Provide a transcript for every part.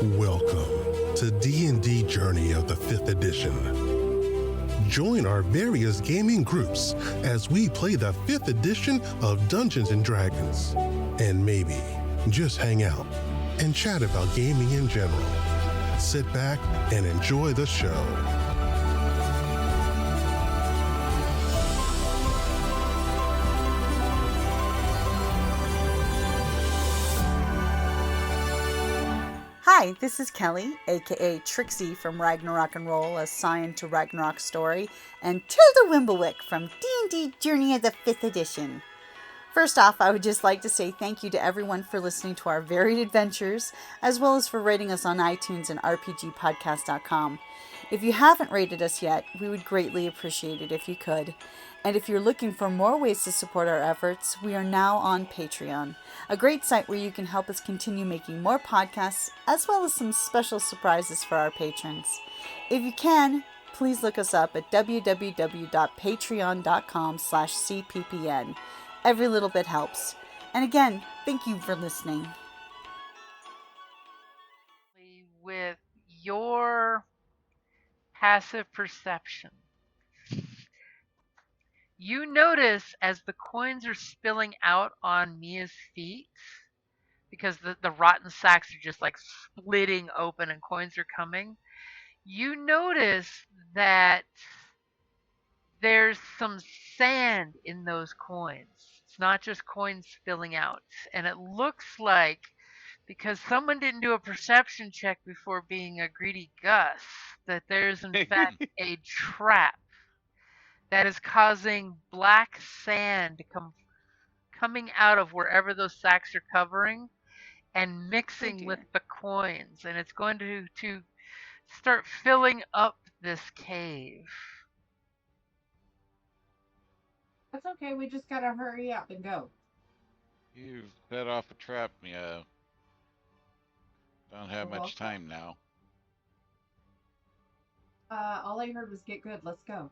Welcome to D&D Journey of the 5th edition. Join our various gaming groups as we play the 5th edition of Dungeons & Dragons. And maybe just hang out and chat about gaming in general. Sit back and enjoy the show. Hi, this is Kelly, aka Trixie from Ragnarok and Roll, assigned to Ragnarok Story, and Tilda Wimblewick from D&D Journey of the 5th edition. First off, I would just like to say thank you to everyone for listening to our varied adventures, as well as for rating us on iTunes and rpgpodcast.com. If you haven't rated us yet, we would greatly appreciate it if you could. And if you're looking for more ways to support our efforts, we are now on Patreon, a great site where you can help us continue making more podcasts, as well as some special surprises for our patrons. If you can, please look us up at www.patreon.com/cppn. Every little bit helps. And again, thank you for listening. With your passive perception, you notice as the coins are spilling out on Mia's feet, because the rotten sacks are just like splitting open and coins are coming, you notice that there's some sand in those coins. It's not just coins spilling out. And it looks like, because someone didn't do a perception check before being a greedy Gus, that there's in fact a trap that is causing black sand to coming out of wherever those sacks are covering and mixing with the coins, and it's going to start filling up this cave. That's okay, we just gotta hurry up and go. You've set off a trap, Mia. Don't have much time now. All I heard was get good, let's go.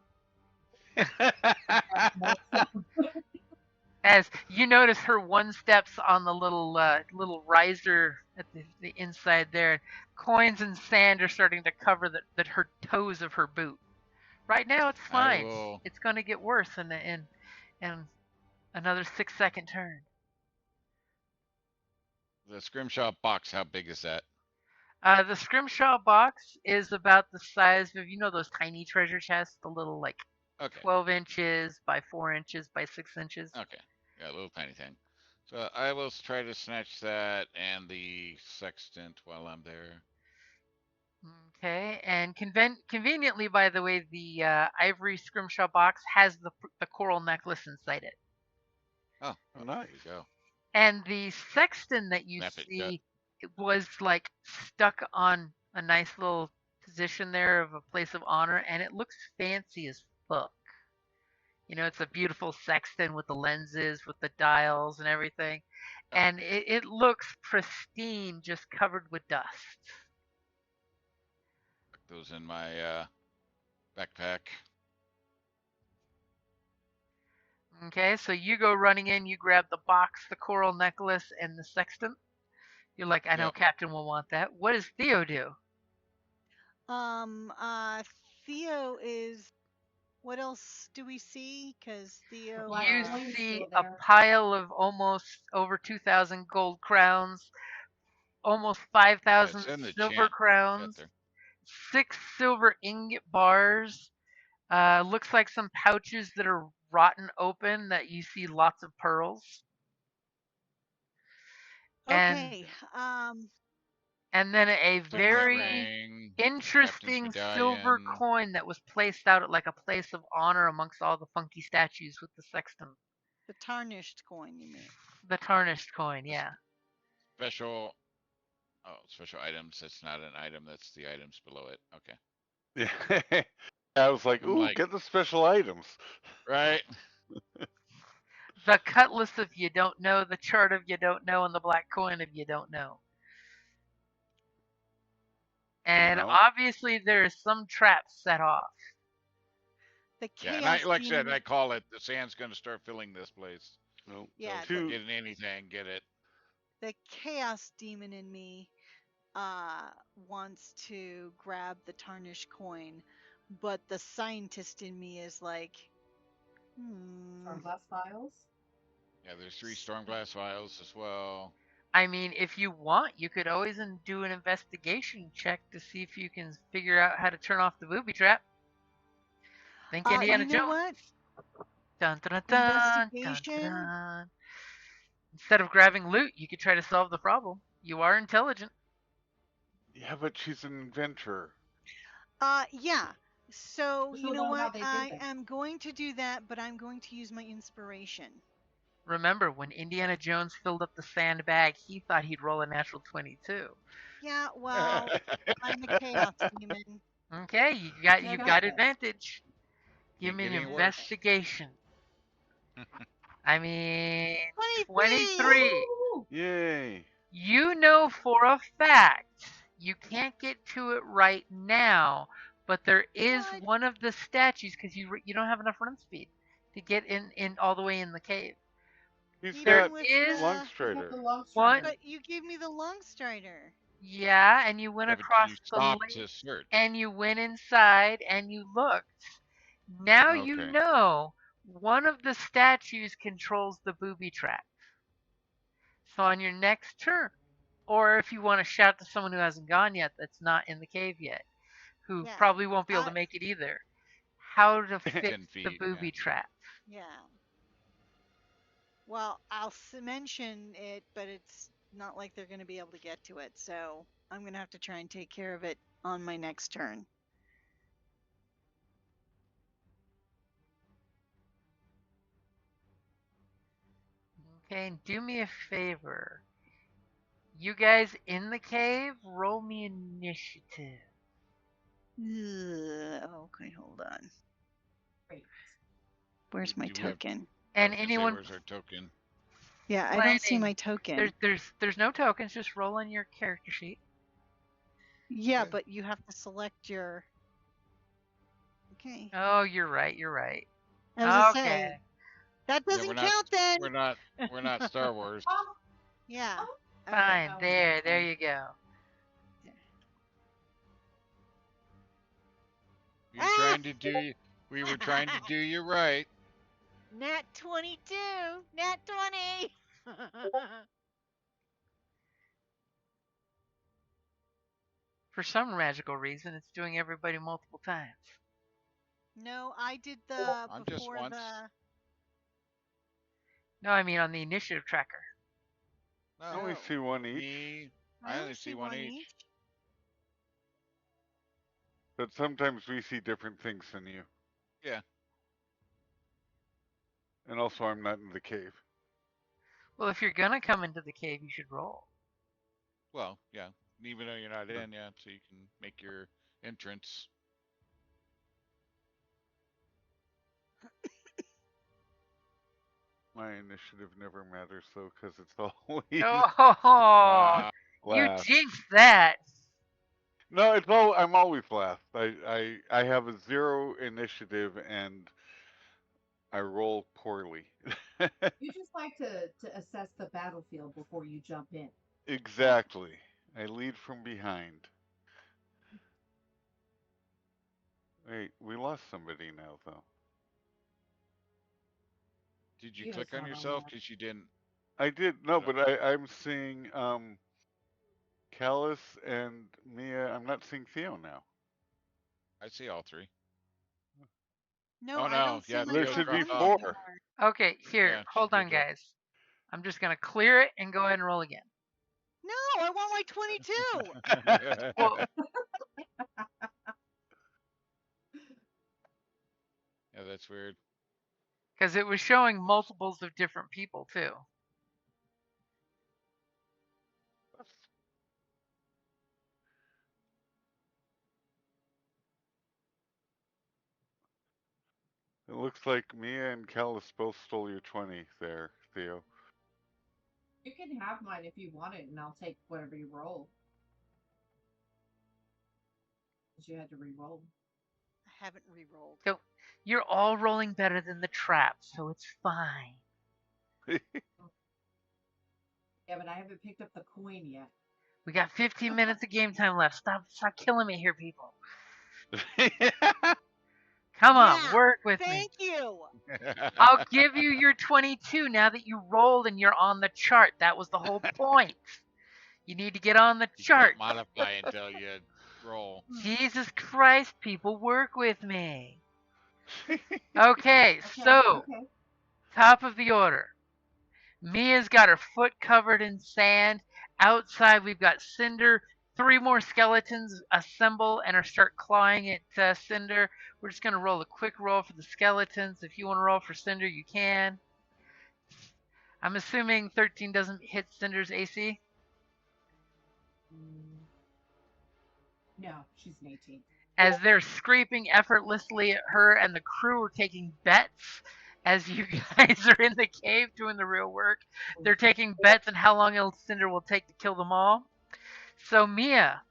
As you notice, her one steps on the little riser at the inside there. Coins and sand are starting to cover that her toes of her boot. Right now, it's fine. It's going to get worse in another 6-second turn. The Scrimshaw box, how big is that? The Scrimshaw box is about the size of, those tiny treasure chests, the little 12 inches by 4 inches by 6 inches. Okay. Yeah, a little tiny thing. So I will try to snatch that and the sextant while I'm there. Okay, and conveniently, by the way, the ivory Scrimshaw box has the coral necklace inside it. Oh, nice. There you go. And the sextant that you see, it was stuck on a nice little position there of a place of honor, and it looks fancy as fuck. It's a beautiful sextant with the lenses, with the dials and everything. And it looks pristine, just covered with dust. Put those in my backpack. Okay, so you go running in, you grab the box, the coral necklace, and the sextant. You're like, I know Captain will want that. What does Theo do? Theo is... What else do we see? Because Theo... You see a pile of almost over 2,000 gold crowns, almost 5,000 silver crowns, 6 silver ingot bars. Looks like some pouches that are rotten open that you see lots of pearls. Okay. And then a very interesting silver coin that was placed out at a place of honor amongst all the funky statues with the sextant. The tarnished coin, you mean? The tarnished coin, yeah. Special items. That's not an item. That's the items below it. Okay. Yeah. I was like, ooh, get the special items. Right. The cutlass if you don't know, the chart if you don't know, and the black coin if you don't know. And obviously there is some trap set off. And like I said, I call it, the sand's going to start filling this place. Yeah. So getting anything, get it. The chaos demon in me wants to grab the tarnished coin, but the scientist in me is like, Glass vials. Yeah, there's 3 Stormglass vials as well. I mean, if you want, you could always do an investigation check to see if you can figure out how to turn off the booby trap. Think Indiana you know Jones. what? Dun, dun, dun, dun, Investigation. dun, dun. Instead of grabbing loot, you could try to solve the problem. You are intelligent. Yeah, but she's an inventor. Yeah. So, Just you don't know know how what? they did I that. am going to do that, but I'm going to use my inspiration. Remember, when Indiana Jones filled up the sandbag, he thought he'd roll a natural 22. Yeah, well, I'm a chaos demon. Okay, you got this. advantage. Give Can't me get an any worse. investigation. I mean, 23. 23. Woo! Yay. You know for a fact you can't get to it right now, but there is What? one of the statues because you don't have enough run speed to get in all the way in the cave. He's Even got with is the... Got Longstrider. the long one. strider. But you gave me the long strider. Yeah, and you went Yeah, but across you the stopped lake to search. and you went inside and you looked. Now you Okay. know one of the statues controls the booby trap. So on your next turn, or if you want to shout to someone who hasn't gone yet that's not in the cave yet, who Yeah. probably won't be able to make it either, how to fix 10 the feet, booby trap. Yeah. Well, I'll mention it, but it's not like they're going to be able to get to it. So I'm going to have to try and take care of it on my next turn. Okay, and do me a favor. You guys in the cave, roll me initiative. Okay, hold on. Great. Where's my Do we have- token? And I was gonna say, anyone where's our token? Yeah, I don't see planning- my token. There's no tokens, just roll on your character sheet. Yeah, Okay. but you have to select your... Okay. Oh, you're right. I was gonna Okay. say, that Yeah, doesn't count then. We're not Star Wars. Oh, Yeah. Fine. Okay. There you go. We were trying to do you right. Nat 22. Nat 20. For some magical reason, it's doing everybody multiple times. No, I did the On just before once. the... No, I mean on the initiative tracker. No, I only see one each, me, I only see one each. but sometimes we see different things than you. Yeah. And also, I'm not in the cave. Well, if you're gonna come into the cave, you should roll. Well, yeah. Even though you're not in, yeah, so you can make your entrance. My initiative never matters though, because it's always Oh, you last. jinxed that. No, I'm always last. I have a 0 initiative and I roll poorly. you just like to assess the battlefield before you jump in. Exactly. I lead from behind. Wait, we lost somebody now though. Did you Yeah, click it's on not on yourself that. because you didn't? I did no, but I'm seeing Callus and Mia. I'm not seeing Theo now. I see all 3. No, Oh, I no, don't see yeah, my there Theo should be token dropped off. 4. anymore. Okay, here, Yeah, hold she on, did drop. guys. I'm just gonna clear it and go ahead and roll again. No, I want my 22. Well, Yeah, that's weird. because it was showing multiples of different people too. It looks like Mia and Callus both stole your 20 there, Theo. You can have mine if you want it, and I'll take whatever you roll. Because you had to re-roll. I haven't re-rolled. So you're all rolling better than the trap, so it's fine. Yeah, but I haven't picked up the coin yet. We got 15 minutes of game time left. Stop killing me here, people. Come on, Yeah, work with me. Thank you. I'll give you your 22 now that you rolled and you're on the chart. That was the whole point. You need to get on the You chart. can't modify until you roll. Jesus Christ, people, work with me. Okay, so Okay. top of the order. Mia's got her foot covered in sand. Outside, we've got Cinder. 3 more skeletons assemble and are start clawing at Cinder. We're just going to roll a quick roll for the skeletons. If you want to roll for Cinder, you can. I'm assuming 13 doesn't hit Cinder's AC. No, she's an 18. As they're scraping effortlessly at her, and the crew are taking bets as you guys are in the cave doing the real work. They're taking bets on how long Cinder will take to kill them all. So Mia,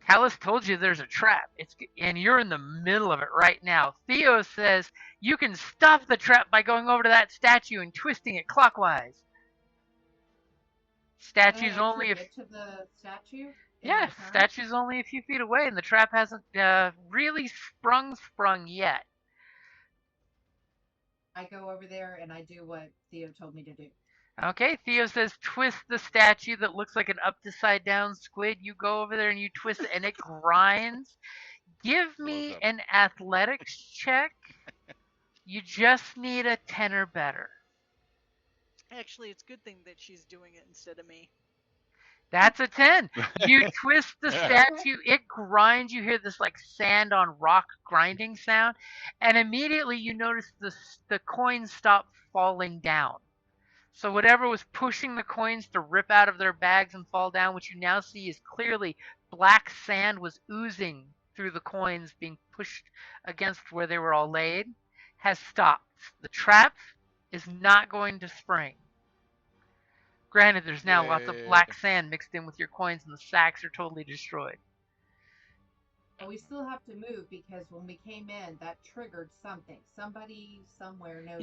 Talus told you there's a trap. And you're in the middle of it right now. Theo says you can stop the trap by going over to that statue and twisting it clockwise. Statue's only get to the statue. Yeah, statue's only a few feet away, and the trap hasn't really sprung yet. I go over there and I do what Theo told me to do. Okay, Theo says twist the statue that looks like an upside down squid. You go over there and you twist it, and it grinds. Give me an athletics check. You just need a 10 or better. Actually, it's a good thing that she's doing it instead of me. That's a 10. You twist the statue, it grinds. You hear this like sand on rock grinding sound, and immediately you notice the coins stop falling down. So whatever was pushing the coins to rip out of their bags and fall down, what you now see is clearly black sand was oozing through the coins being pushed against where they were all laid, has stopped. The trap is not going to spring. Granted, there's now lots of black sand mixed in with your coins, and the sacks are totally destroyed. And we still have to move because when we came in, that triggered something. Somebody somewhere knows.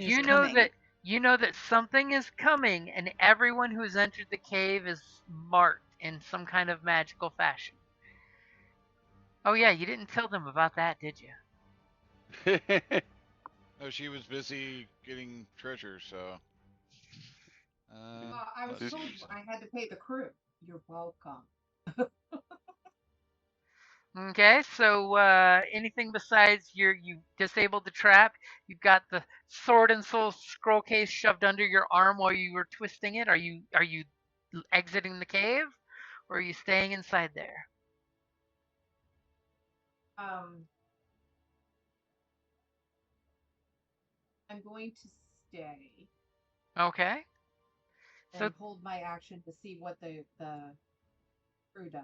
You know that something is coming, and everyone who has entered the cave is marked in some kind of magical fashion. Oh yeah, you didn't tell them about that, did you? No, she was busy getting treasure, so. I was told I had to pay the crew. You're welcome. Okay, so anything besides you disabled the trap? You've got the sword and soul scroll case shoved under your arm while you were twisting it. Are you exiting the cave, or are you staying inside there? I'm going to stay. Okay. And hold my action to see what the crew does.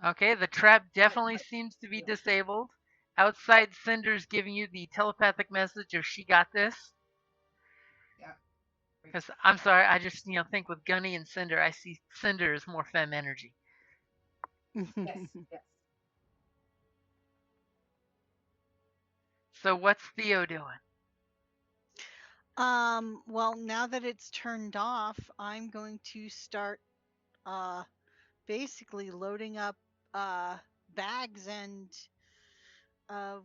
Okay, the trap definitely seems to be disabled. Outside, Cinder's giving you the telepathic message of she got this. Yeah. Because I'm sorry, I just think with Gunny and Cinder, I see Cinder as more femme energy. Yes. So what's Theo doing? Well, now that it's turned off, I'm going to start basically loading up bags and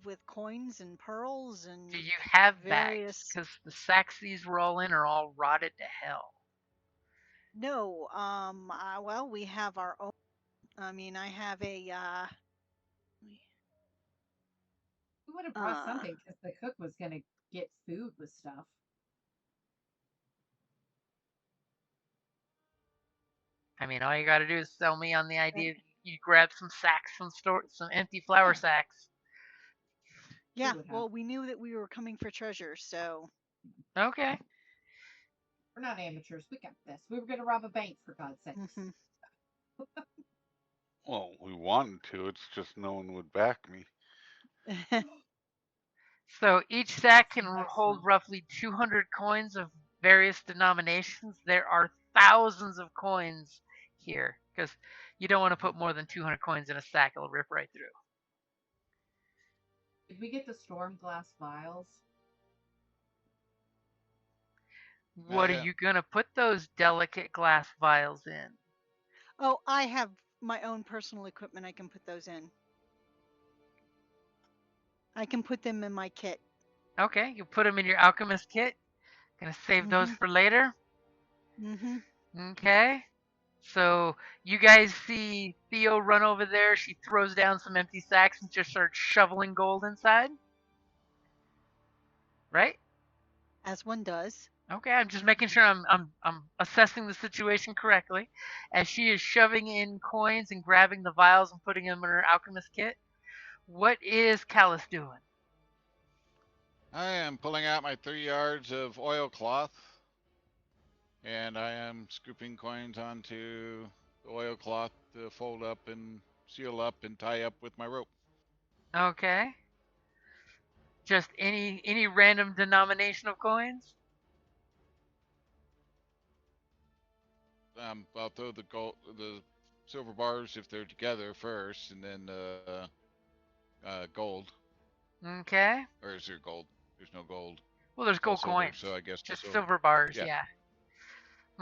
with coins and pearls and do you have various... bags? Because the sacks these were all in are all rotted to hell. No, well, we have our own. I mean, I have a we would have brought something because the cook was going to get food with stuff. I mean, all you got to do is sell me on the idea you grab some sacks from some empty flour sacks. Yeah, well, we knew that we were coming for treasure, so. Okay. We're not amateurs. We got this. We were going to rob a bank, for God's sakes. Mm-hmm. Well, we wanted to. It's just no one would back me. So each sack can hold roughly 200 coins of various denominations. There are thousands of coins here because you don't want to put more than 200 coins in a sack. It'll rip right through. Did we get the storm glass vials? What are you going to put those delicate glass vials in? Oh, I have my own personal equipment. I can put those in. I can put them in my kit. Okay, you put them in your alchemist kit. Gonna save those for later. Mm-hmm. Okay. So you guys see Theo run over there. She throws down some empty sacks and just starts shoveling gold inside. Right? As one does. Okay, I'm just making sure I'm assessing the situation correctly. As she is shoving in coins and grabbing the vials and putting them in her alchemist kit, what is Callus doing? I am pulling out my 3 yards of oilcloth, and I am scooping coins onto the oilcloth to fold up and seal up and tie up with my rope. Okay. Just any random denomination of coins? I'll throw the silver bars if they're together first, and then gold. Okay. Or is there gold? There's no gold. Well, there's gold Silver, coins. so I guess Just silver. silver bars, Yeah. yeah.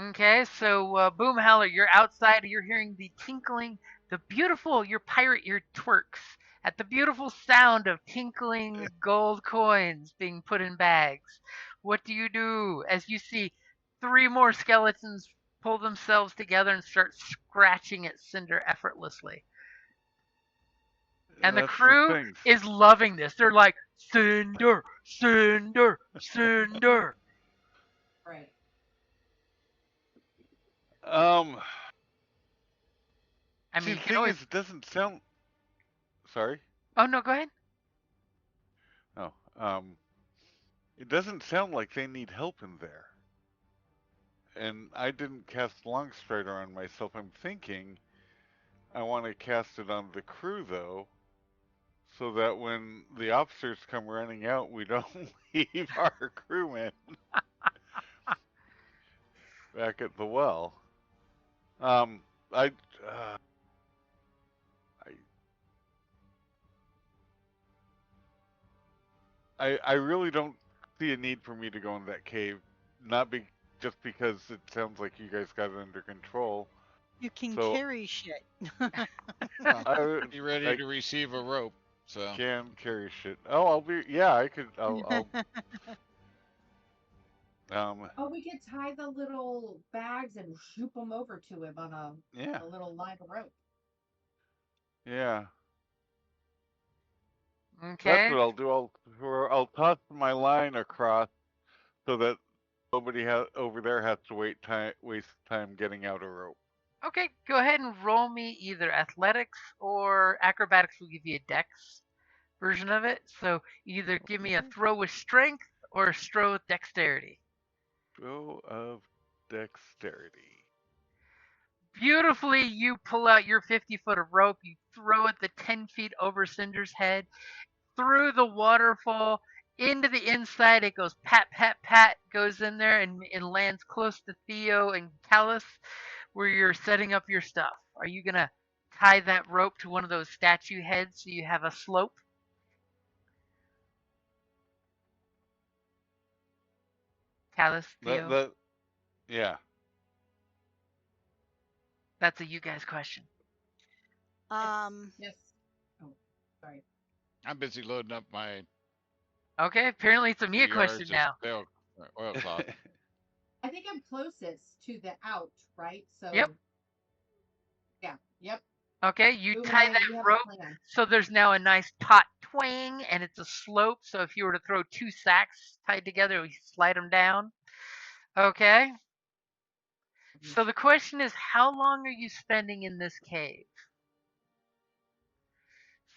Okay, so Boom Howler, you're outside. You're hearing the tinkling, your pirate ear twerks at the beautiful sound of tinkling gold coins being put in bags. What do you do as you see 3 more skeletons pull themselves together and start scratching at Cinder effortlessly? And the That's the crew thing. is loving this. They're like, Cinder, Cinder, Cinder. Right. I See, mean, the you can thing always. is, it doesn't sound. Sorry. Oh, no, go ahead. Oh, it doesn't sound like they need help in there. And I didn't cast Longstrider on myself. I'm thinking I want to cast it on the crew, though, so that when the officers come running out, we don't leave our crewmen back at the well. I, uh, I really don't see a need for me to go in that cave. Not just because it sounds like you guys got it under control. You can So carry shit. Well, be ready to receive a rope. So can carry shit. Oh, I'll be. Yeah, I could. I'll Oh, we could tie the little bags and shoot them over to him on yeah, a little line of rope. yeah. That's Okay. what I'll do. I'll toss my line across so that nobody over there has to waste time getting out a rope. Okay, go ahead and roll me either athletics or acrobatics will give you a dex version of it. So either give me a throw with strength or a throw with dexterity. Throw of dexterity. Beautifully, you pull out your 50-foot of rope, you throw it the 10 feet over Cinder's head, through the waterfall, into the inside. It goes pat, pat, pat, goes in there and lands close to Theo and Callus where you're setting up your stuff. Are you going to tie that rope to one of those statue heads so you have a slope? Callus, Theo? Yeah. That's a you guys question. Yes. Oh, sorry. I'm busy loading up my. Okay, apparently it's a Mia 3 question yards now. of oilcloth. I think I'm closest to the out, right? So. Yep. Yeah. Yep. Okay, you Ooh, tie we that have a rope plan. so there's now a nice taut twang and it's a slope. So if you were to throw 2 sacks tied together, we slide them down. Okay. So the question is, how long are you spending in this cave?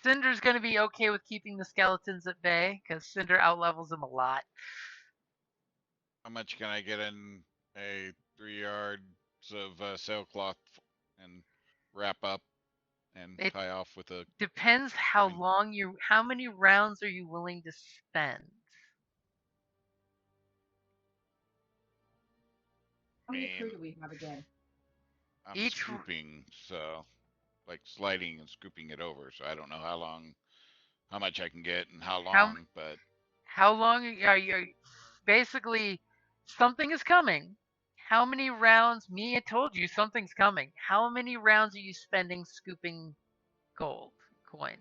Cinder's going to be okay with keeping the skeletons at bay because Cinder outlevels them a lot. How much can I get in a 3 yards of sailcloth and wrap up and It tie off with a depends how many rounds are you willing to spend? How many crew do we have again? I'm Each- scooping, so like sliding and scooping it over. So I don't know how much I can get and how long, but How long are you basically something is coming. How many rounds? Mia told you something's coming. How many rounds are you spending scooping gold coins?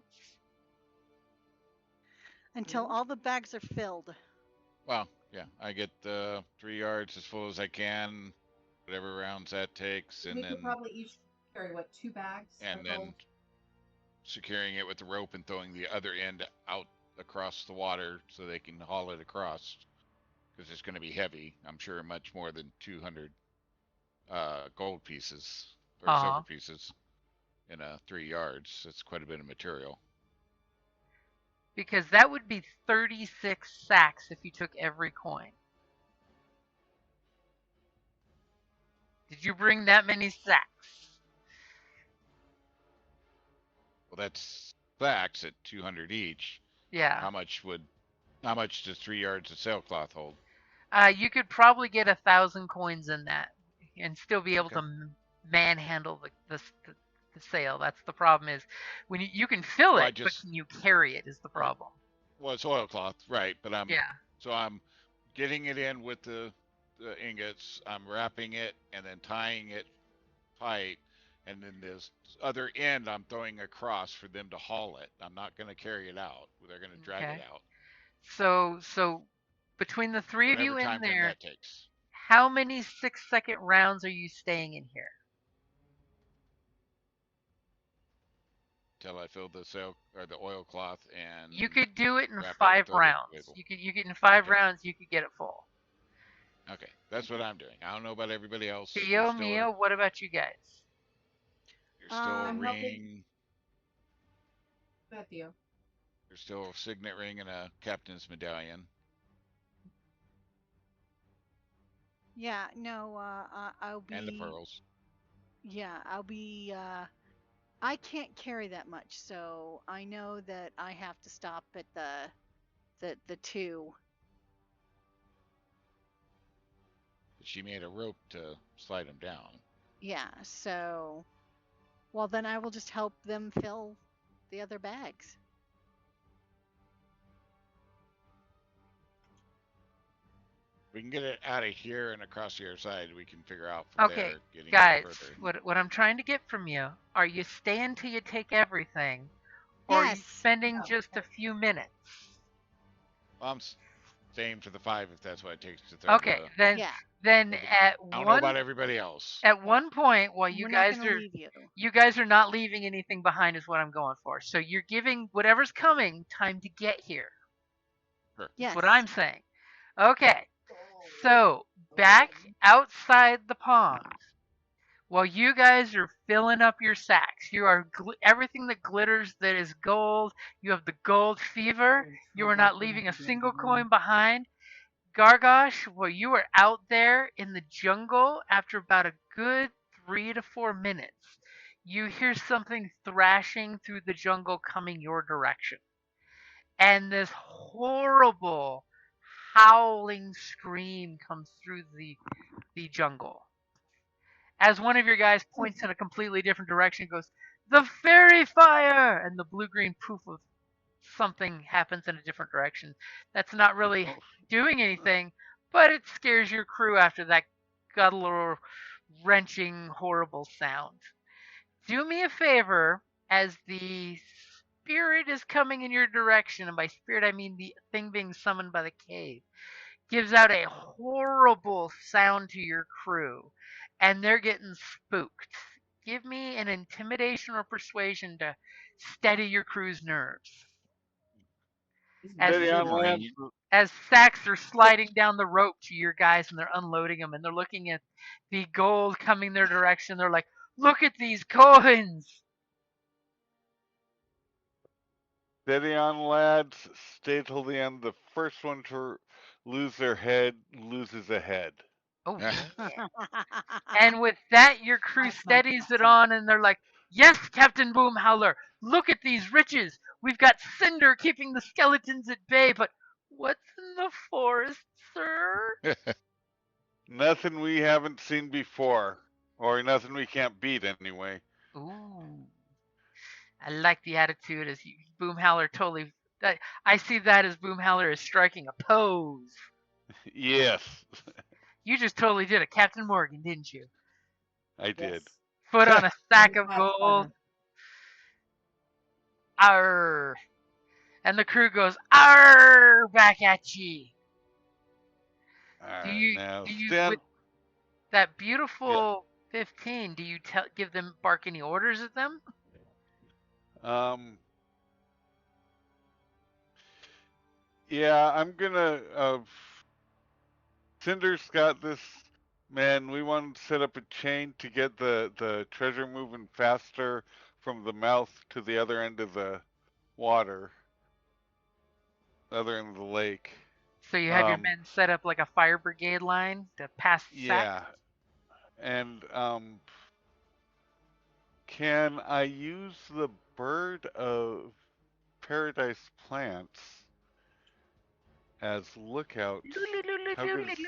Until all the bags are filled. Well, yeah, I get 3 yards as full as I can, whatever rounds that takes, and We could then probably each carry, what, 2 bags and of then gold? securing it with the rope and throwing the other end out across the water so they can haul it across, because it's going to be heavy. I'm sure much more than 200 gold pieces or silver pieces in 3 yards. It's quite a bit of material. Because that would be 36 sacks if you took every coin. Did you bring that many sacks? Well, that's sacks at 200 each. Yeah. How much does 3 yards of sailcloth hold? You could probably get 1,000 coins in that and still be able to manhandle the sail. That's the problem, is when you can fill it, but can you carry it is the problem. Well, it's oilcloth, right? But I'm Yeah. getting it in with the ingots. I'm wrapping it and then tying it tight, and then this other end I'm throwing across for them to haul it. I'm not going to carry it out. They're going to drag it out. So between the three of you Whatever in time frame there, that takes. how many 6-second rounds are you staying in here? Till I fill the sail or the oilcloth and. You could do it in wrap 5 throw it rounds. You get in 5 rounds. You could get it full. Okay, that's what I'm doing. I don't know about everybody else. Theo, Mia, what about you guys? You're still I'm ring. helping. Go ahead, Theo. There's still a signet ring and a captain's medallion. Yeah, no, I'll be. And the pearls. Yeah, I'll be. I can't carry that much, so I know that I have to stop at the 2. She made a rope to slide them down. Yeah, so. Well, then I will just help them fill the other bags. We can get it out of here and across the other side. We can figure out from there getting guys, further. what I'm trying to get from you, are you staying till you take everything, or are you spending just a few minutes? Well, I'm staying for the 5 if that's what it takes to throw. Okay, then at I don't know about everybody else. At one point, while you guys are not leaving anything behind, is what I'm going for. So you're giving whatever's coming time to get here. Sure. That's what I'm saying. Okay. So, back outside the pond, while you guys are filling up your sacks, you are everything that glitters that is gold. You have the gold fever. You are not leaving a single coin behind. Gargosh, while you are out there in the jungle, after about a good 3 to 4 minutes, you hear something thrashing through the jungle coming your direction. And this horrible howling scream comes through the jungle. As one of your guys points in a completely different direction, goes, "The fairy fire!" And the blue-green poof of something happens in a different direction. That's not really doing anything, but it scares your crew after that guttural, wrenching, horrible sound. Do me a favor, as the spirit is coming in your direction, and by spirit I mean the thing being summoned by the cave, gives out a horrible sound to your crew, and they're getting spooked. Give me an intimidation or persuasion to steady your crew's nerves. As sacks are sliding down the rope to your guys and they're unloading them and they're looking at the gold coming their direction, they're like, "Look at these coins!" Steady on, lads. Stay till the end. The first one to lose their head loses a head. Oh, and with that, your crew steadies it on, and they're like, "Yes, Captain Boomhowler, look at these riches. We've got Cinder keeping the skeletons at bay, but what's in the forest, sir?" Nothing we haven't seen before, or nothing we can't beat anyway. Ooh, I like the attitude as Boomhowler totally. I see that as Boomhowler is striking a pose. Yes. You just totally did it, Captain Morgan, didn't you? I did. Yes. Foot on a sack of That's gold. better. Arr! And the crew goes, arr! Back at ye. All Do right, you now do you stand. with that Yeah. beautiful 15? Do you give them bark any orders at them? Um. Yeah, I'm gonna. Cinder's got this. Man, we want to set up a chain to get the treasure moving faster from the mouth to the other end of the water, other end of the lake. So you have your men set up like a fire brigade line to pass the sacks? Yeah, and can I use the bird of paradise plants as lookouts? How good is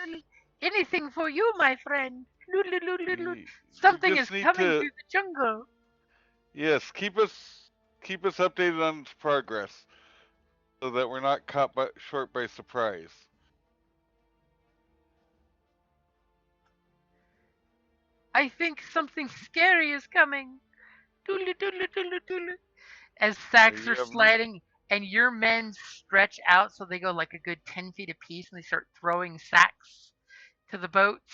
Anything for you, my friend. you Something is just need coming to, through the jungle. yes, keep us updated on its progress so that we're not caught short by surprise. I think something scary is coming. As sacks You are have sliding and your men stretch out so they go like a good 10 feet apiece and they start throwing sacks to the boats.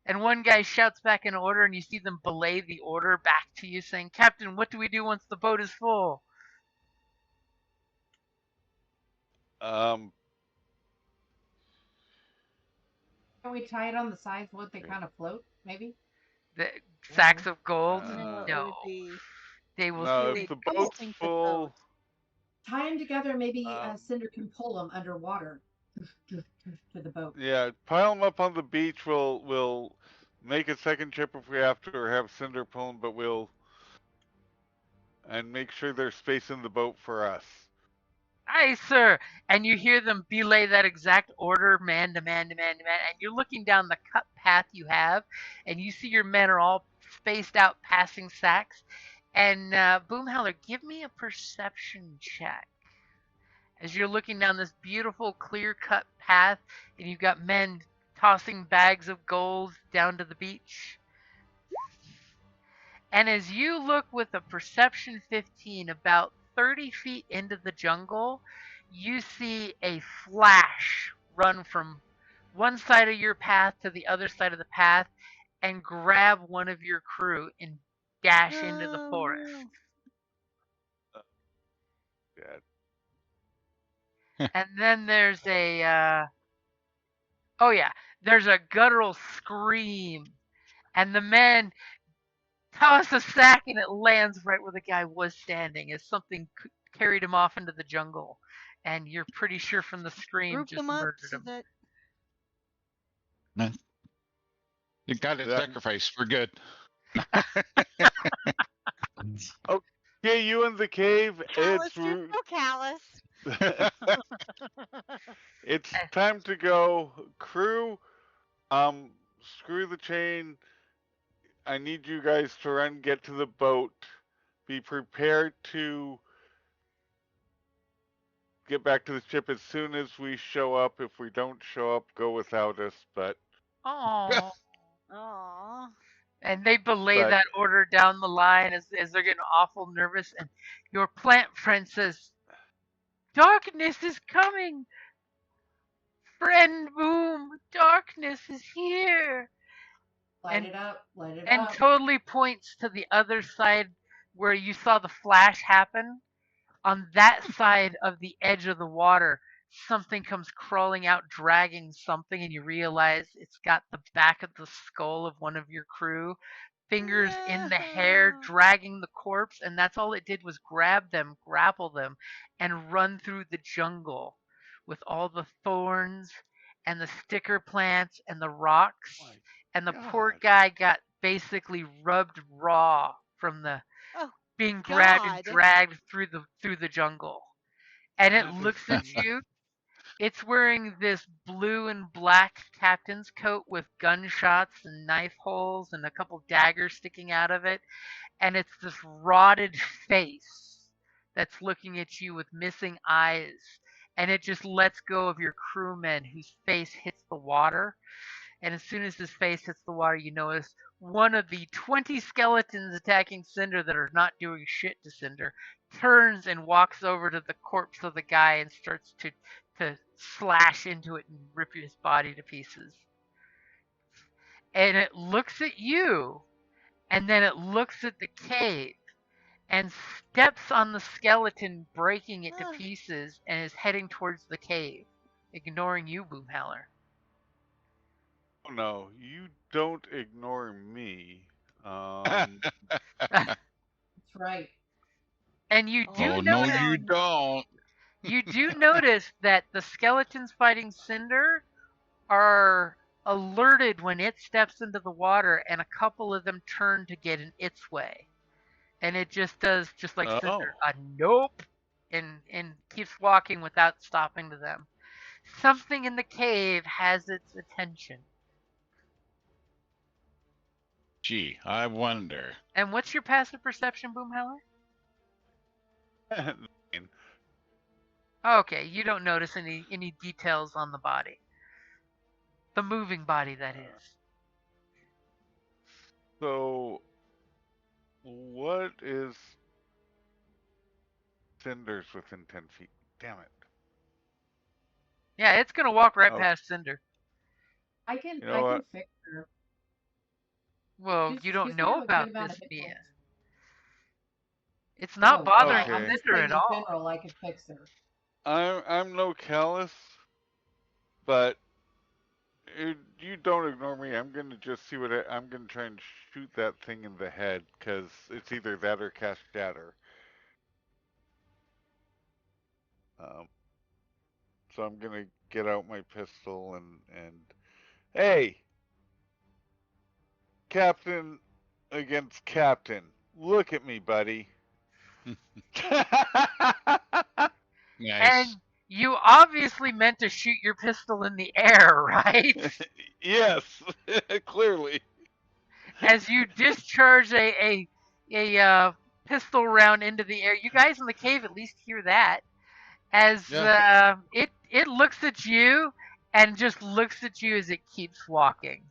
And one guy shouts back an order and you see them belay the order back to you saying, Captain, what do we do once the boat is full? um Can we tie it on the sides? Won't they kind of float? Maybe. The sacks of gold? No, it No. would be They will no, they if the they boat's sink the full, boat. Tie them together. Maybe um, Cinder can pull them underwater to the boat. yeah, pile them up on the beach. We'll make a second trip if we have to, or have Cinder pull 'em, but we'll and make sure there's space in the boat for us. Aye, sir. And you hear them belay that exact order, man to man to man to man. And you're looking down the cut path you have, and you see your men are all spaced out passing sacks. And Boomhowler, give me a perception check. As you're looking down this beautiful, clear cut path, and you've got men tossing bags of gold down to the beach. And as you look with a perception 15 about 30 feet into the jungle, you see a flash run from one side of your path to the other side of the path and grab one of your crew and dash into the forest. Yeah. And then there's there's a guttural scream, and the men toss a sack and it lands right where the guy was standing as something carried him off into the jungle. And you're pretty sure from the scream Group just them up murdered so him. that No. You got it That- sacrificed. We're good. Okay, you in the cave. Callus, you're so callous. It's time to go. Crew, screw the chain. I need you guys to run, get to the boat. Be prepared to get back to the ship as soon as we show up. If we don't show up, go without us. But Aww. Aww. And they belay that order down the line as they're getting awful nervous. And your plant friend says, darkness is coming. Friend Boom, darkness is here. Light it up. Light it And up. totally points to the other side where you saw the flash happen. On that side of the edge of the water, something comes crawling out, dragging something, and you realize it's got the back of the skull of one of your crew, fingers in the hair, dragging the corpse, and that's all it did was grab them, grapple them, and run through the jungle with all the thorns and the sticker plants and the rocks. My And the poor God. guy got basically rubbed raw from the Oh, being grabbed and God. dragged through the jungle. And it This is looks at you. It's wearing this blue and black captain's coat with gunshots and knife holes and a couple daggers sticking out of it. And it's this rotted face that's looking at you with missing eyes. And it just lets go of your crewmen whose face hits the water. And as soon as his face hits the water, you notice one of the 20 skeletons attacking Cinder that are not doing shit to Cinder turns and walks over to the corpse of the guy and starts to slash into it and rip his body to pieces. And it looks at you, and then it looks at the cave and steps on the skeleton, breaking it to pieces, and is heading towards the cave, ignoring you, Boomhowler. Oh no, you don't ignore me. That's right. And you do Oh, no, notice, you don't. you do notice that the skeletons fighting Cinder are alerted when it steps into the water, and a couple of them turn to get in its way. And it just does, just like Cinder, a nope, and keeps walking without stopping to them. Something in the cave has its attention. Gee, I wonder. And what's your passive perception, Boomhowler? Okay, you don't notice any details on the body. The moving body, that is. So, what is Cinder's within 10 feet? Damn it. Yeah, it's gonna walk right Oh. past Cinder. I can You know what? fix her. Well, She's- you don't she's know got a about good amount this, of hit Mia. points. It's not No, bothering okay. I'm just Cinder saying at in all. general, I could fix her. I'm no callous, but you don't ignore me. I'm gonna just see what I'm gonna try and shoot that thing in the head, because it's either that or cast shatter. So I'm gonna get out my pistol and hey, Captain against Captain, look at me, buddy. Nice. And you obviously meant to shoot your pistol in the air, right? Yes, clearly. As you discharge a pistol round into the air, you guys in the cave at least hear that. As it looks at you and just looks at you as it keeps walking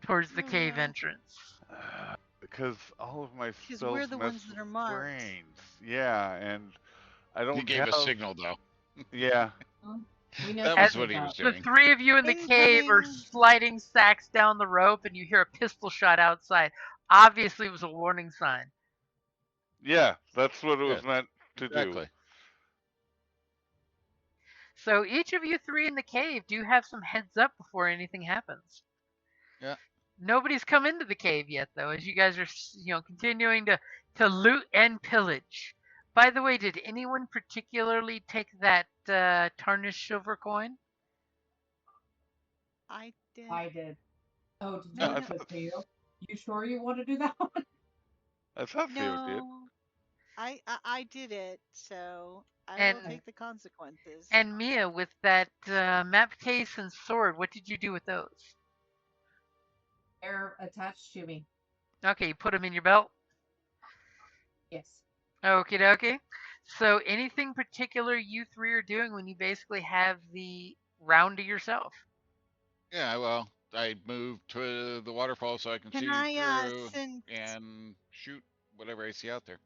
towards the cave entrance. Because all of my Because spells we're the mess ones that with are marked. brains. Yeah, and I don't He gave have... a signal, though. Yeah. We know That was something what he about was The doing. three of you in the cave are Incoming. sliding sacks down the rope, and you hear a pistol shot outside. Obviously, it was a warning sign. Yeah, that's what it was Yeah, meant to Exactly. do. So each of you three in the cave do have some heads up before anything happens. Yeah. Nobody's come into the cave yet, though, as you guys are, continuing to loot and pillage. By the way, did anyone particularly take that tarnished silver coin? I did. I did. Oh, did No, you no. give it to you? You sure you want to do that one? I thought Theo did. No, I did it, so I And- will take the consequences. And Mia, with that map case and sword, what did you do with those? They're attached to me. Okay, you put them in your belt? Yes. Okie dokie. So anything particular you three are doing when you basically have the round to yourself? Yeah, well, I moved to the waterfall so I can Can see I through send? and shoot whatever I see out there.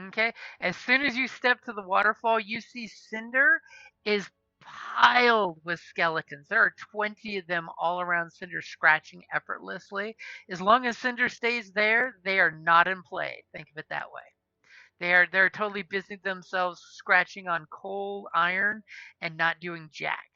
Okay. As soon as you step to the waterfall, you see Cinder is piled with skeletons. There are 20 of them all around Cinder, scratching effortlessly. As long as Cinder stays there, they are not in play. Think of it that way. They're totally busy themselves scratching on coal, iron, and not doing jack.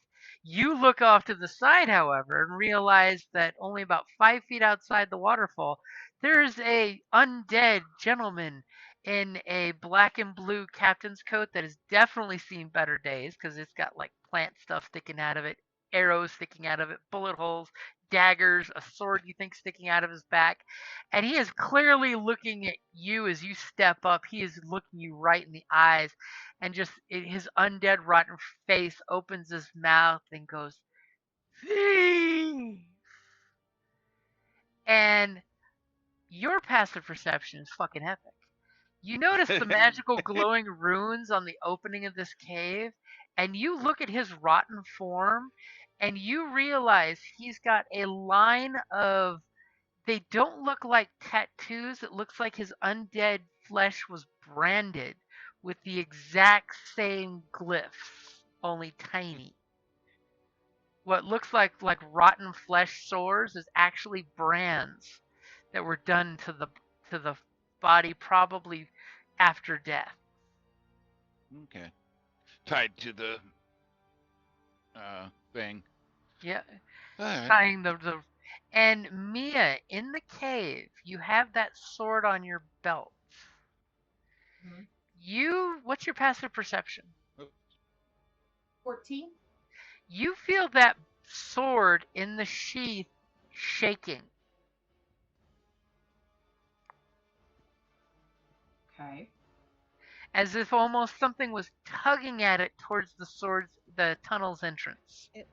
You look off to the side, however, and realize that only about 5 feet outside the waterfall, there's a undead gentleman in a black and blue captain's coat that has definitely seen better days because it's got like plant stuff sticking out of it, arrows sticking out of it, bullet holes, daggers, a sword you think sticking out of his back. And he is clearly looking at you as you step up. He is looking you right in the eyes, and just his undead rotten face opens his mouth and goes, "Thief!" And your passive perception is fucking epic. You notice the magical glowing runes on the opening of this cave, and you look at his rotten form, and you realize he's got a line of, they don't look like tattoos. It looks like his undead flesh was branded with the exact same glyphs, only tiny. What looks like rotten flesh sores is actually brands that were done to the body probably after death. Okay. Tied to the thing. Yeah, All right. tying the and Mia, in the cave, you have that sword on your belt. Mhm. What's your passive perception? 14. You feel that sword in the sheath shaking. Okay. As if almost something was tugging at it towards the tunnel's entrance. It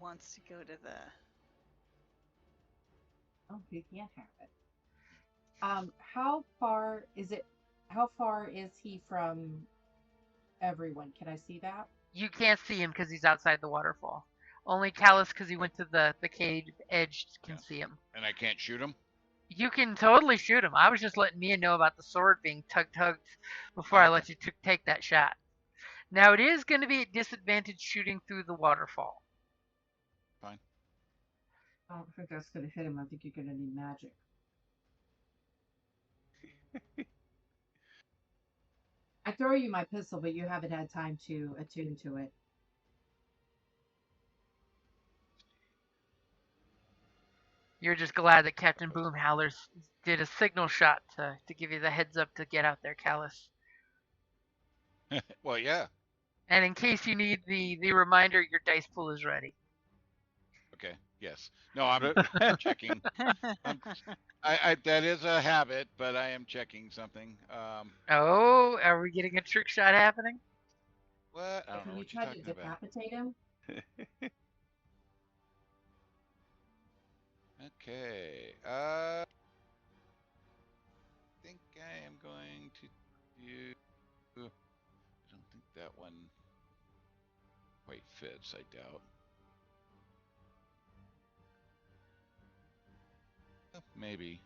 wants to go to the. Oh, you can't have it. How far is it? How far is he from everyone? Can I see that? You can't see him because he's outside the waterfall. Only Callus, because he went to the cave edge, can see him. And I can't shoot him? You can totally shoot him. I was just letting Mia know about the sword being tugged before I let you take that shot. Now it is going to be at disadvantage shooting through the waterfall. Fine. I don't think that's going to hit him. I think you're going to need magic. I throw you my pistol, but you haven't had time to attune to it. You're just glad that Captain Boomhowler did a signal shot to give you the heads up to get out there, Callus. Well, yeah. And in case you need the reminder, your dice pool is ready. Okay. Yes. No, I'm checking. That is a habit, but I am checking something. Oh, are we getting a trick shot happening? What? I don't Can know you what you're try to talking about. decapitate him? Okay. I think I am going to do. I don't think that one quite fits. I doubt. Maybe.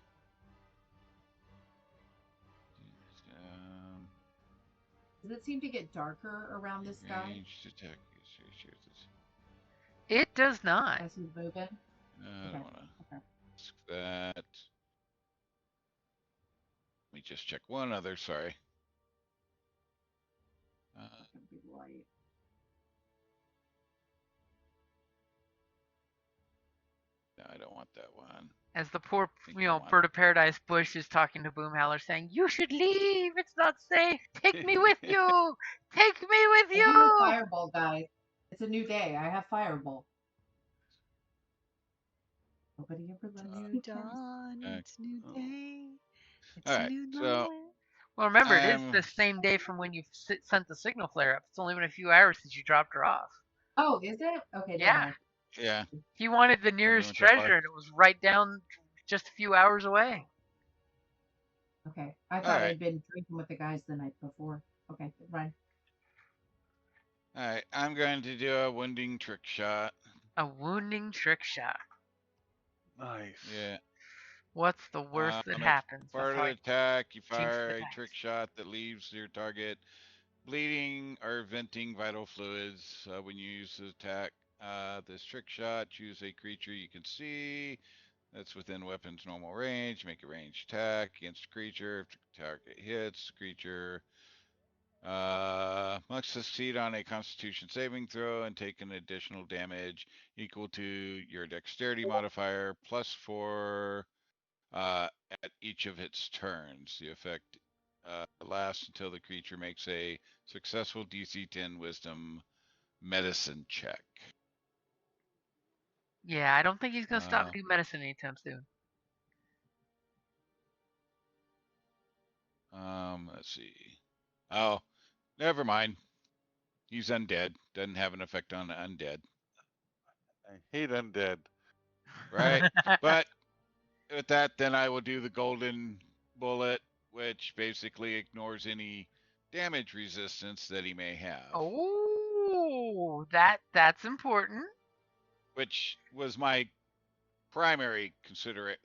Does it seem to get darker around this guy Ranged attack. It does not. as he's moving? I don't want to Okay. ask that. Let me just check one other. Sorry. It's gonna be light. No, I don't want that one. As the poor, I want- bird of paradise bush is talking to Boomhowler, saying, "You should leave. It's not safe. Take me with you. Take me with I do have you." fireball, guys. It's a new day. I have fireball. Nobody ever lets New me test. dawn, it's new day. It's All a right, new so moment. Well, remember, it is I'm- the same day from when you sent the signal flare up. It's only been a few hours since you dropped her off. Oh, is it? Okay, never Yeah. mind. Yeah. He wanted the nearest went that far. treasure, and it was right down just a few hours away. Okay. I thought right. I'd been drinking with the guys the night before. Okay, run. All right. I'm going to do a wounding trick shot. A wounding trick shot. Nice. Yeah. What's the worst that As happens? part of before the I attack, you jinx the fire a dice? trick shot that leaves your target bleeding or venting vital fluids when you use the attack. This trick shot, choose a creature you can see that's within weapon's normal range. Make a ranged attack against a creature. If the target hits, the creature must succeed on a Constitution saving throw and take an additional damage equal to your dexterity modifier +4 at each of its turns. The effect lasts until the creature makes a successful DC 10 Wisdom Medicine check. Yeah, I don't think he's gonna stop doing medicine anytime soon. Let's see. Oh, never mind. He's undead. Doesn't have an effect on undead. I hate undead. Right? But with that, then I will do the golden bullet, which basically ignores any damage resistance that he may have. Oh, that's important. which was my primary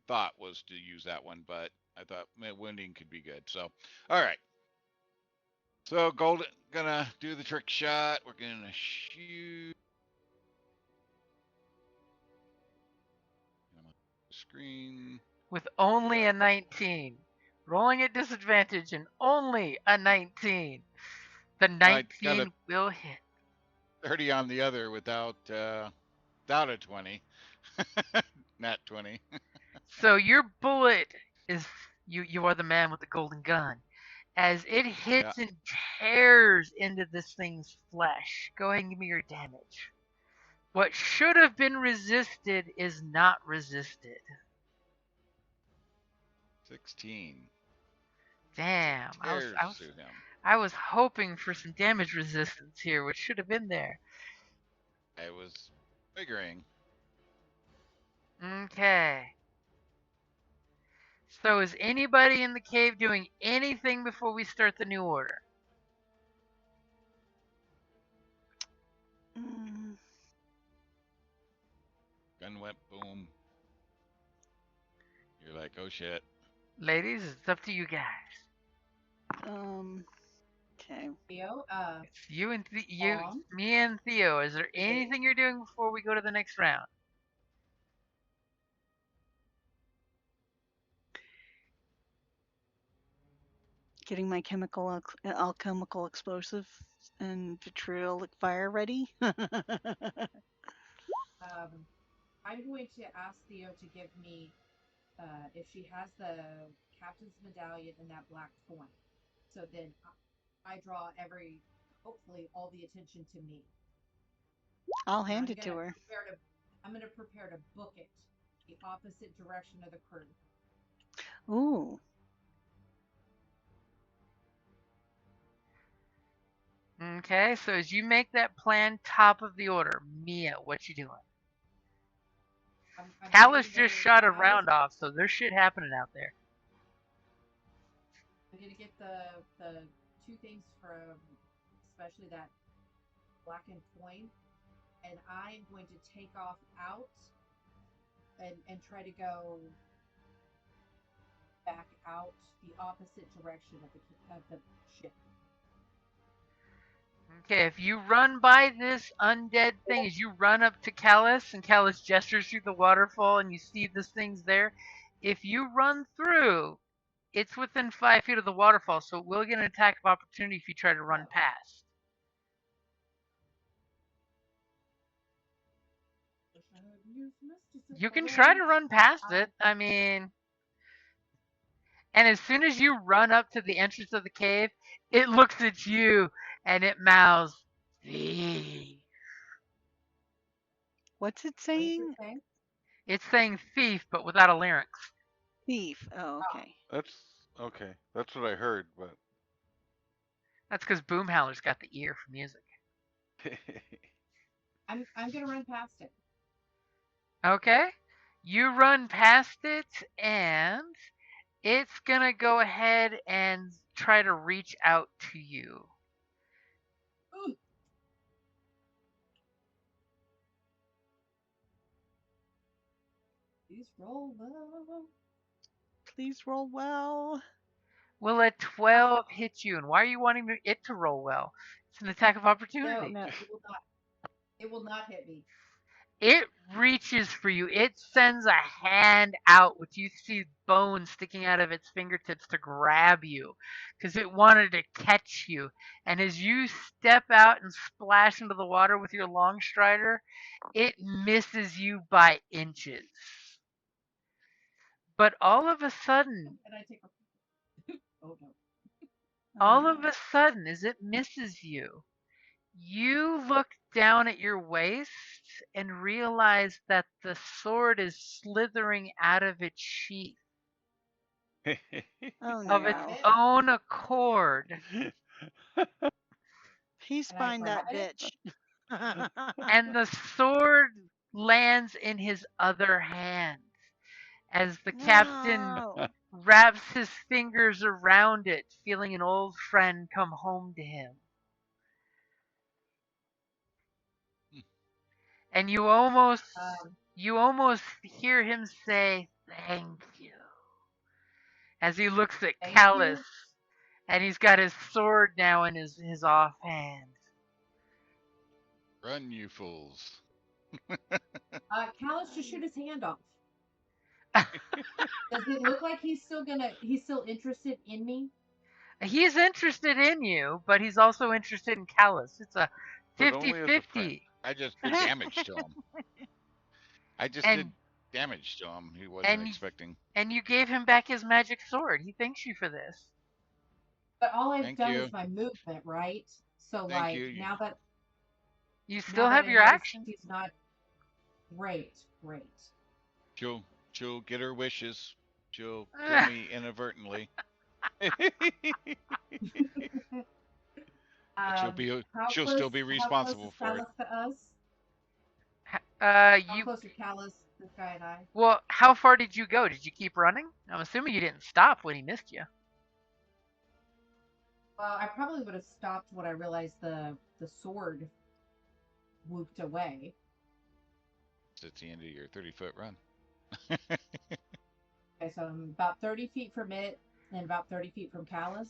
thought was to use that one, but I thought wounding could be good. So, all right. So Golden gonna do the trick shot. We're gonna shoot. Screen. With only a 19. Rolling at disadvantage and only a 19. The I got 19 a will hit. 30 on the other without a 20. Nat 20. So your bullet is you are the man with the golden gun. As it Yeah. hits and tears into this thing's flesh. Go ahead and give me your damage. What should have been resisted is not resisted. 16. Damn. Tears through him. I was hoping for some damage resistance here, which should have been there. I was figuring. Okay. So is anybody in the cave doing anything before we start the new order? Gun went boom. You're like, oh shit. Ladies, it's up to you guys. Okay. Theo, It's you and Mom? me and Theo. Is there anything you're doing before we go to the next round? Getting my alchemical explosive and vitriolic fire ready. I'm going to ask Theo to give me, if she has the captain's medallion and that black coin. So then I draw hopefully all the attention to me. I'll hand it to her. I'm going to prepare to book it the opposite direction of the crew. Ooh. Okay, so as you make that plan, top of the order, Mia, what you doing? Callus just shot a round off, so there's shit happening out there. I'm gonna get the two things from, especially that blackened coin, and I'm going to take off out and try to go back out the opposite direction of the ship. Okay, if you run by this undead thing, as you run up to Callus, and Callus gestures through the waterfall, and you see this thing's there, if you run through, it's within 5 feet of the waterfall, so it will get an attack of opportunity if you try to run past. You can try to run past it. I mean, and as soon as you run up to the entrance of the cave, it looks at you and it mouths, thief. What's it saying? It's saying thief, but without a larynx. Thief. Oh, okay. That's okay. That's what I heard, but That's because Boomhowler's got the ear for music. I'm gonna run past it. Okay, you run past it, and it's gonna go ahead and try to reach out to you. Ooh. Please roll well. Please roll well. Will a 12 hit you? And why are you wanting it to roll well? It's an attack of opportunity. No, it will not. It will not hit me. It reaches for you. It sends a hand out, which you see bones sticking out of its fingertips to grab you because it wanted to catch you. And as you step out and splash into the water with your long strider, it misses you by inches. But all of a sudden, And I take a... Oh no. all of a sudden, as it misses you, you look down at your waist and realize that the sword is slithering out of its sheath Oh of no. its own accord. Please find that bitch. And the sword lands in his other hand as the captain No. wraps his fingers around it, feeling an old friend come home to him. And you Um, almost hear him say thank you as he looks at thank Callus, you. and he's got his sword now in his offhand. Run, you fools. Callus, just shoot his hand off. Does it look like he's still interested in me? He's interested in you, but he's also interested in Callus. It's a But only as a friend. 50-50. I just did damage to him. I just And did damage to him. He wasn't and expecting. and you gave him back his magic sword. He thanks you for this. But all I've Thank done you. is my movement, right? So Thank like you. You now still that have I your notice action. he's not great. She'll get her wishes. She'll kill me inadvertently. But she'll still be How close responsible is for it. Callus to us? How You close are Callus, this guy and I? well, how far did you go? Did you keep running? I'm assuming you didn't stop when he missed you. Well, I probably would have stopped when I realized the sword whooped away. It's at the end of your 30-foot run. Okay, so I'm about 30 feet from it and about 30 feet from Callus.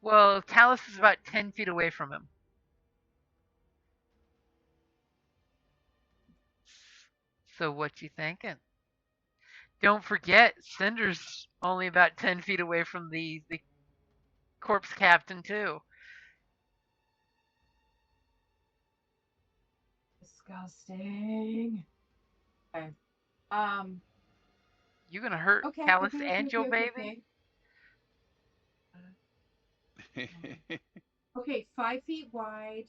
Well, Callus is about 10 feet away from him. So what you thinking? Don't forget, Cinder's only about 10 feet away from the corpse captain too. Disgusting. Okay. You gonna hurt Okay, Callus okay, okay, and your okay, okay, baby? okay. Okay, 5 feet wide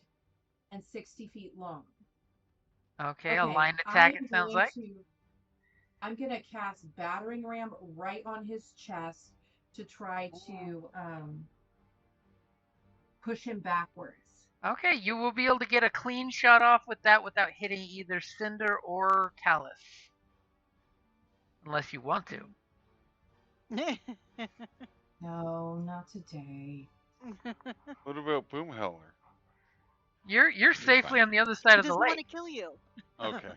and 60 feet long. Okay, a Okay, line I attack. am It sounds going like. to. I'm gonna cast battering ram right on his chest to try to push him backwards. Okay, you will be able to get a clean shot off with that without hitting either Cinder or Callus, unless you want to. No, not today. What about Boomhauer? You're safely fine. on the other side He of the doesn't want to lake. kill you. Okay.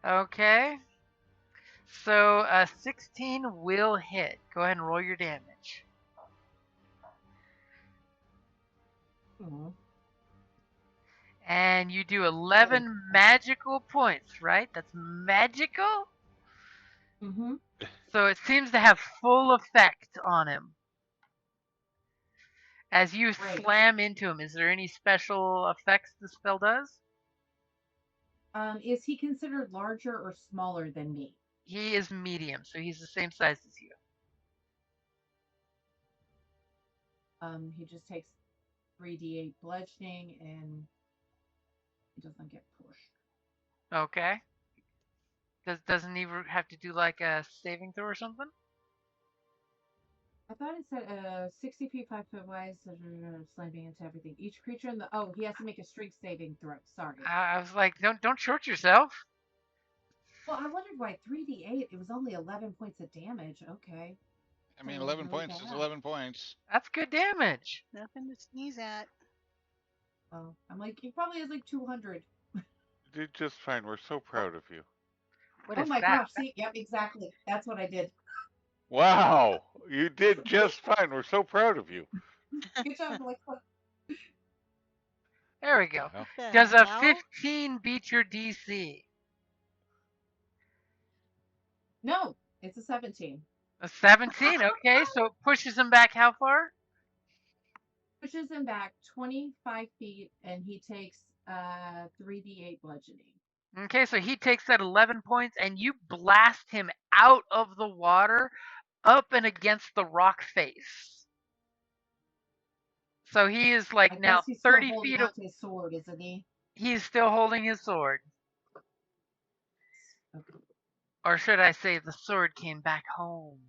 Okay. So 16 will hit. Go ahead and roll your damage. Mhm. And you do 11 magical points, right? That's magical? Mhm. So it seems to have full effect on him. As you Great. slam into him, is there any special effects the spell does? Is he considered larger or smaller than me? He is medium, so he's the same size as you. He just takes 3d8 bludgeoning and he doesn't get pushed. Okay. Doesn't he have to do like a saving throw or something? I thought it said 60 feet, 5 foot wide, slamming into everything. Each creature in the he has to make a strength saving throw. Sorry. I was like, don't short yourself. Well, I wondered why 3d8. It was only 11 points of damage. Okay. I mean, That was 11 really points is bad. 11 points. That's good damage. Nothing to sneeze at. Oh, I'm like, he probably has like 200. You did just fine. We're so proud of you. What Oh is my that? gosh! See, yep, exactly. That's what I did. Wow, you did just fine. We're so proud of you. Good job, Alexa. There we go. Well, The Does a hell? 15 beat your DC? No, it's a 17. A 17, okay, so it pushes him back how far? Pushes him back 25 feet, and he takes 3d8 bludgeoning. Okay, so he takes that 11 points, and you blast him out of the water up and against the rock face. So he is I like now guess he's still 30 holding feet. out his sword, isn't he? He's still holding his sword. Okay. Or should I say, the sword came back home.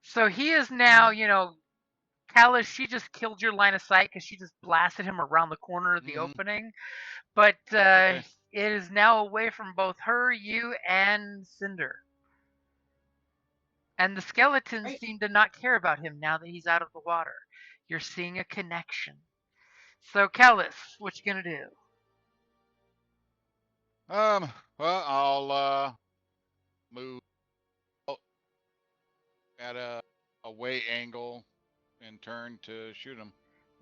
So he is now, Callus, she just killed your line of sight because she just blasted him around the corner of the opening. But okay. it is now away from both her, you, and Cinder. And the skeletons Great. seem to not care about him now that he's out of the water. You're seeing a connection. So, Callus, what you gonna do? Well, I'll move out at a away angle and turn to shoot him.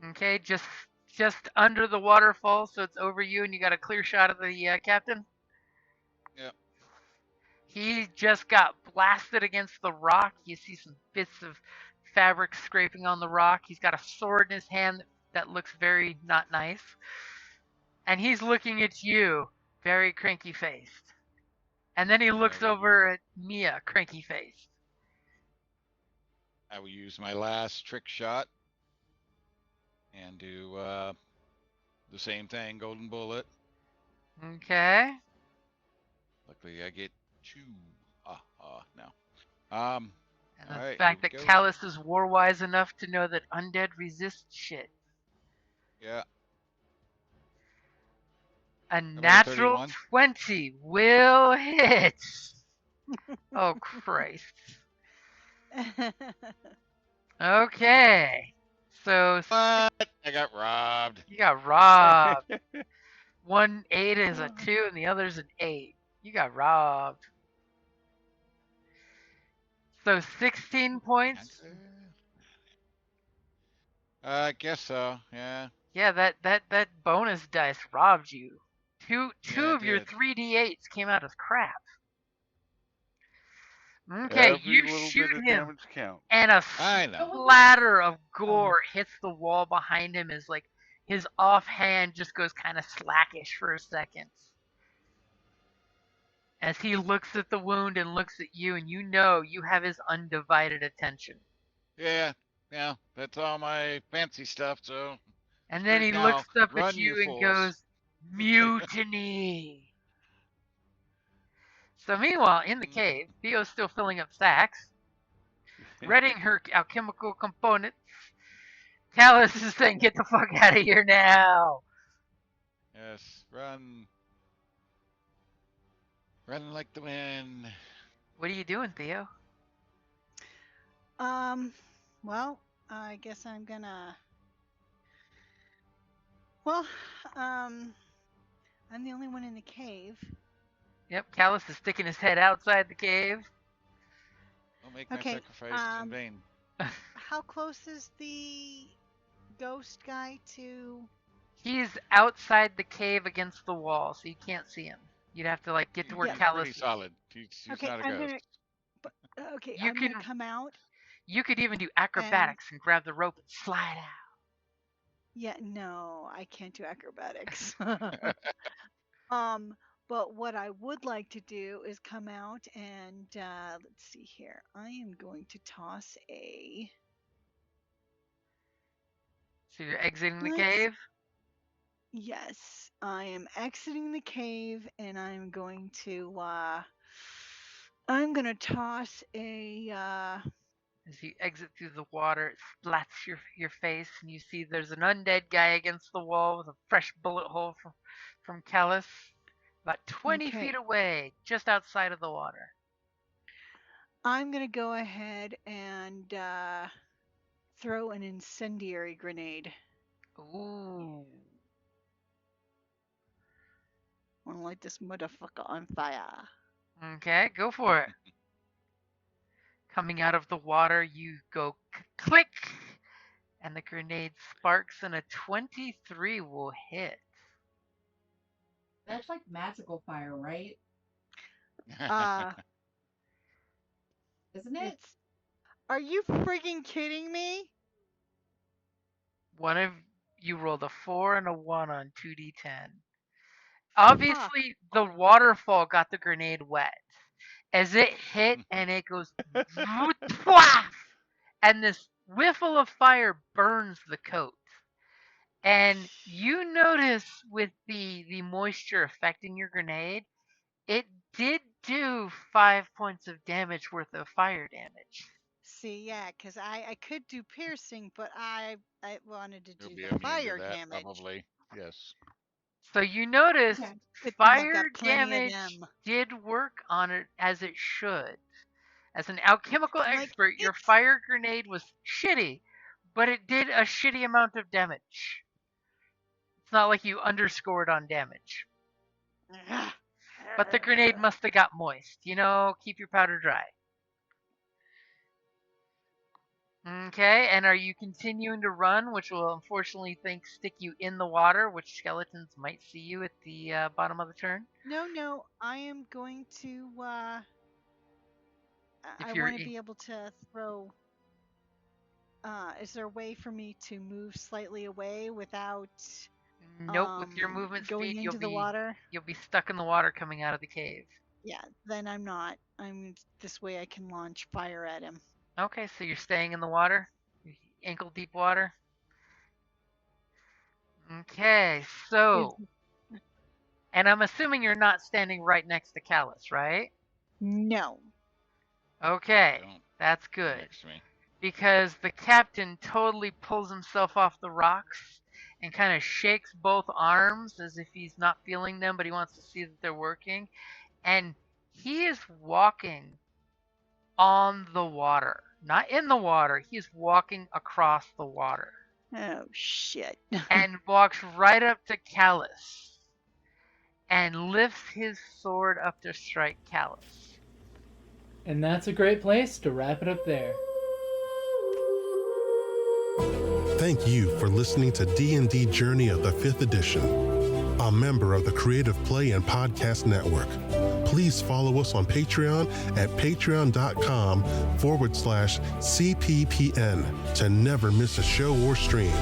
Okay, just under the waterfall, so it's over you, and you got a clear shot of the captain. Yep. He just got blasted against the rock. You see some bits of fabric scraping on the rock. He's got a sword in his hand that looks very not nice. And he's looking at you, very cranky faced. And then he looks over at Mia, cranky faced. I will use my last trick shot and do the same thing, golden bullet. Okay. Luckily, I get 2. No. And the All right, fact here that we go. Callus is war wise enough to know that undead resist shit. Yeah. A natural 31? 20 will hit. Oh, Christ. Okay. So What? I got robbed. you got robbed. One 8 is a 2 and the other's an 8. You got robbed. So 16 points. I guess so. Yeah. Yeah, that bonus dice robbed you. Two Yeah, it of your did. 3d8s came out as crap. Okay, Every you little shoot bit of him, damage counts. and a I know. splatter of gore hits the wall behind him as like his offhand just goes kind of slackish for a second. As he looks at the wound and looks at you, and you know you have his undivided attention. Yeah. Yeah. That's all my fancy stuff. So. And then he Now, looks up run, at you you and fools. goes, "Mutiny." So meanwhile, in the cave, Theo's still filling up sacks, readying her alchemical components. Callus is saying, "Get the fuck out of here now." Yes. Run. Run like the wind. What are you doing, Theo? Well, I guess I'm gonna. Well, I'm the only one in the cave. Yep, Callus is sticking his head outside the cave. Don't make my Okay, sacrifice in vain. How close is the ghost guy to? He's outside the cave against the wall, so you can't see him. You'd have to like get to where Yeah. Callus Pretty is. solid. He's Okay, not a I'm ghost. gonna. Okay, You I'm can- gonna come out. You could even do acrobatics and grab the rope and slide out. Yeah, no, I can't do acrobatics. But what I would like to do is come out and let's see here. I am going to toss a. So you're exiting the Let's- cave? Yes, I am exiting the cave, and I'm going to. I'm gonna toss a. As you exit through the water, it splats your face, and you see there's an undead guy against the wall with a fresh bullet hole from Callus, about 20 Okay. feet away, just outside of the water. I'm gonna go ahead and throw an incendiary grenade. Ooh. I want to light this motherfucker on fire. Okay, go for it. Coming out of the water, you go click, and the grenade sparks, and a 23 will hit. That's like magical fire, right? Isn't it? Are you freaking kidding me? One of you rolled a 4 and a 1 on 2d10. Obviously, the waterfall got the grenade wet. As it hit and it goes, and this whiffle of fire burns the coat. And you notice with the moisture affecting your grenade, it did do 5 points of damage worth of fire damage. See, yeah, because I could do piercing, but I wanted to You'll do be the immune fire to that, damage. probably. Yes. So you notice Good thing I've fire got plenty of damage them. did work on it as it should. As an alchemical Like, expert, your it's- fire grenade was shitty, but it did a shitty amount of damage. It's not like you underscored on damage. But the grenade must have got moist. Keep your powder dry. Okay, and are you continuing to run, which will unfortunately stick you in the water, which skeletons might see you at the bottom of the turn? No, I am going to. I you're want to be able to throw. Is there a way for me to move slightly away without Nope, with your movement going speed, into the water? You'll be stuck in the water coming out of the cave. Yeah, then I'm not. This way I can launch fire at him. Okay, so you're staying in the water? Ankle deep water? Okay, so. And I'm assuming you're not standing right next to Callus, right? No. Okay, that's good. Next to me. Because the captain totally pulls himself off the rocks and kind of shakes both arms as if he's not feeling them, but he wants to see that they're working. And he is walking on the water. Not in the water, he is walking across the water. Oh, shit. And walks right up to Callus and lifts his sword up to strike Callus. And that's a great place to wrap it up there. Thank you for listening to D&D Journey of the 5th Edition, a member of the Creative Play and Podcast Network. Please follow us on Patreon at patreon.com/CPPN to never miss a show or stream.